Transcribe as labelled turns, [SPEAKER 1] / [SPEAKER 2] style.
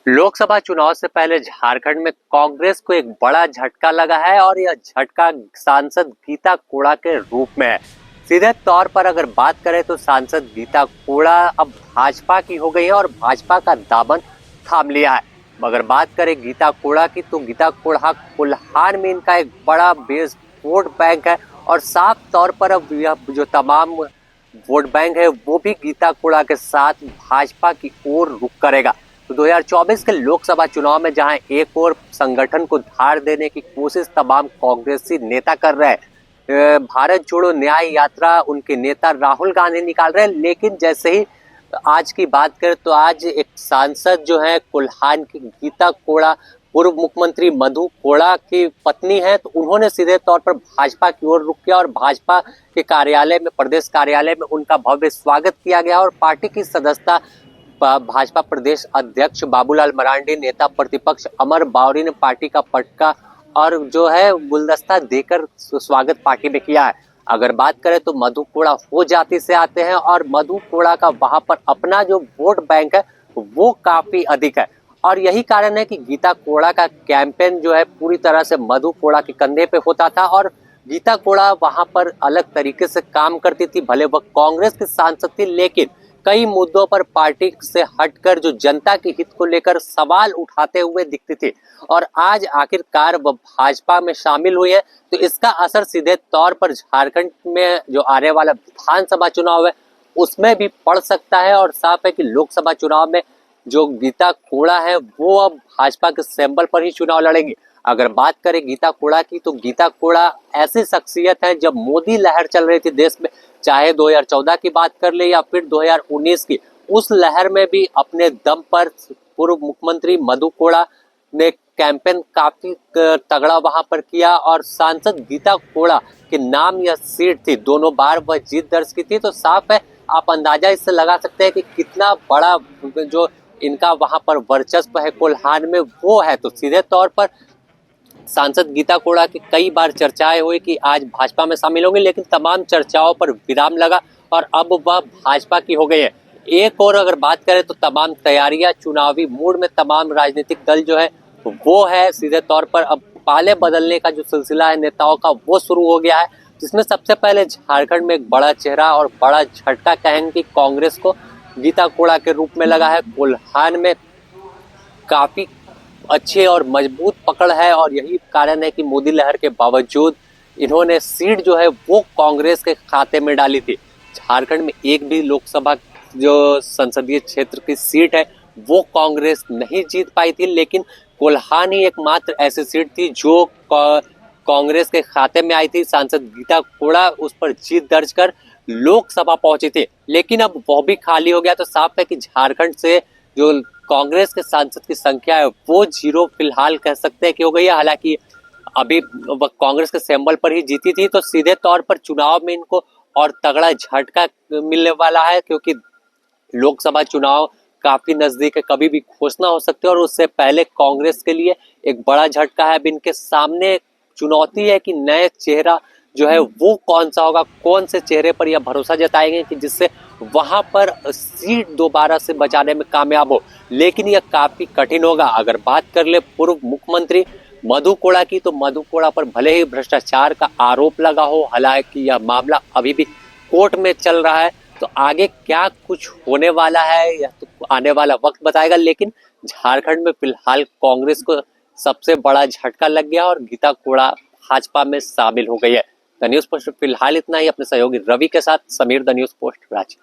[SPEAKER 1] लोकसभा चुनाव से पहले झारखंड में कांग्रेस को एक बड़ा झटका लगा है और यह झटका सांसद गीता कोड़ा के रूप में है। सीधे तौर पर अगर बात करें तो सांसद गीता कोड़ा अब भाजपा की हो गई है और भाजपा का दामन थाम लिया है। मगर बात करें गीता कोड़ा की तो गीता कोड़ा कोल्हान में इनका एक बड़ा बेस वोट बैंक है और साफ तौर पर अब यह जो तमाम वोट बैंक है वो भी गीता कोड़ा के साथ भाजपा की ओर रुख करेगा। तो 2024 के लोकसभा चुनाव में जहां एक और संगठन को धार देने की कोशिश तमाम कांग्रेसी नेता कर रहे हैं, भारत जोड़ो न्याय यात्रा उनके नेता राहुल गांधी निकाल रहे हैं, लेकिन जैसे ही आज की बात करें तो आज एक सांसद जो है कोल्हान की गीता कोड़ा पूर्व मुख्यमंत्री मधु कोड़ा की पत्नी है, तो उन्होंने सीधे तौर पर भाजपा की ओर रुख किया और भाजपा के कार्यालय में, प्रदेश कार्यालय में उनका भव्य स्वागत किया गया और पार्टी की सदस्यता भाजपा प्रदेश अध्यक्ष बाबूलाल मरांडी, नेता प्रतिपक्ष अमर बावरी ने पार्टी का पटका और जो है गुलदस्ता देकर स्वागत पार्टी में किया है। अगर बात करें तो मधु कोड़ा हो जाति से आते हैं और मधु कोड़ा का वहां पर अपना जो वोट बैंक है वो काफी अधिक है और यही कारण है कि गीता कोड़ा का कैंपेन जो है पूरी तरह से मधु कोड़ा के कंधे पे होता था और गीता कोड़ा वहां पर अलग तरीके से काम करती थी। भले वह कांग्रेस की सांसद थी, लेकिन कई मुद्दों पर पार्टी से हटकर जो जनता के हित को लेकर सवाल उठाते हुए दिखती थी और आज आखिरकार वह भाजपा में शामिल हुई है। तो इसका असर सीधे तौर पर झारखंड में जो आने वाला विधानसभा चुनाव है उसमें भी पड़ सकता है और साफ है कि लोकसभा चुनाव में जो गीता कोड़ा है वो अब भाजपा के सिंबल पर ही चुनाव लड़ेंगे। अगर बात करें गीता कोड़ा की तो गीता कोड़ा ऐसी शख्सियत है, जब मोदी लहर चल रही थी देश में, चाहे 2014 की बात कर ले या फिर 2019 की, उस लहर में भी अपने दम पर पूर्व मुख्यमंत्री मधु कोड़ा ने कैंपेन काफी तगड़ा वहां पर किया और सांसद गीता कोड़ा के नाम यह सीट थी, दोनों बार वह जीत दर्ज की थी। तो साफ है, आप अंदाजा इससे लगा सकते हैं कि कितना बड़ा जो इनका वहां पर वर्चस्व है कोल्हान में वो है। तो सीधे तौर पर सांसद गीता कोड़ा की कई बार चर्चाएं हुई कि आज भाजपा में शामिल होंगे, लेकिन तमाम चर्चाओं पर विराम लगा और अब वह भाजपा की हो गई है। एक और अगर बात करें तो तमाम तैयारियां चुनावी मूड में तमाम राजनीतिक दल जो है वो है, सीधे तौर पर अब पाले बदलने का जो सिलसिला है नेताओं का वो शुरू हो गया है, जिसमें सबसे पहले झारखंड में एक बड़ा चेहरा और बड़ा झटका कहेंगे कांग्रेस को गीता कोड़ा के रूप में लगा है। कोल्हान में काफी अच्छे और मजबूत पकड़ है और यही कारण है कि मोदी लहर के बावजूद इन्होंने सीट जो है वो कांग्रेस के खाते में डाली थी। झारखंड में एक भी लोकसभा जो संसदीय क्षेत्र की सीट है वो कांग्रेस नहीं जीत पाई थी, लेकिन कोल्हान ही एकमात्र ऐसी सीट थी जो कांग्रेस के खाते में आई थी। सांसद गीता कोड़ा उस पर जीत दर्ज कर लोकसभा पहुंची थी, लेकिन अब वह भी खाली हो गया। तो साफ है कि झारखंड से जो कांग्रेस के सांसद की संख्या है वो जीरो फिलहाल कह सकते हैं कि हो गई है। हालांकि अभी वह कांग्रेस के सिंबल पर ही जीती थी, तो सीधे तौर पर चुनाव में इनको और तगड़ा झटका मिलने वाला है, क्योंकि लोकसभा चुनाव काफी नजदीक है, कभी भी घोषणा हो सकती है और उससे पहले कांग्रेस के लिए एक बड़ा झटका है। अब इनके सामने चुनौती है कि नए चेहरा जो है वो कौन सा होगा, कौन से चेहरे पर यह भरोसा जताएंगे कि जिससे वहां पर सीट दोबारा से बचाने में कामयाब हो, लेकिन यह काफी कठिन होगा। अगर बात कर ले पूर्व मुख्यमंत्री मधु कोड़ा की, तो मधु कोड़ा पर भले ही भ्रष्टाचार का आरोप लगा हो, हालांकि यह मामला अभी भी कोर्ट में चल रहा है, तो आगे क्या कुछ होने वाला है यह तो आने वाला वक्त बताएगा। लेकिन झारखंड में फिलहाल कांग्रेस को सबसे बड़ा झटका लग गया और गीता कोड़ा भाजपा में शामिल हो गई है। द न्यूज पोस्ट फिलहाल इतना ही। अपने सहयोगी रवि के साथ Sameer, the news post Ranchi.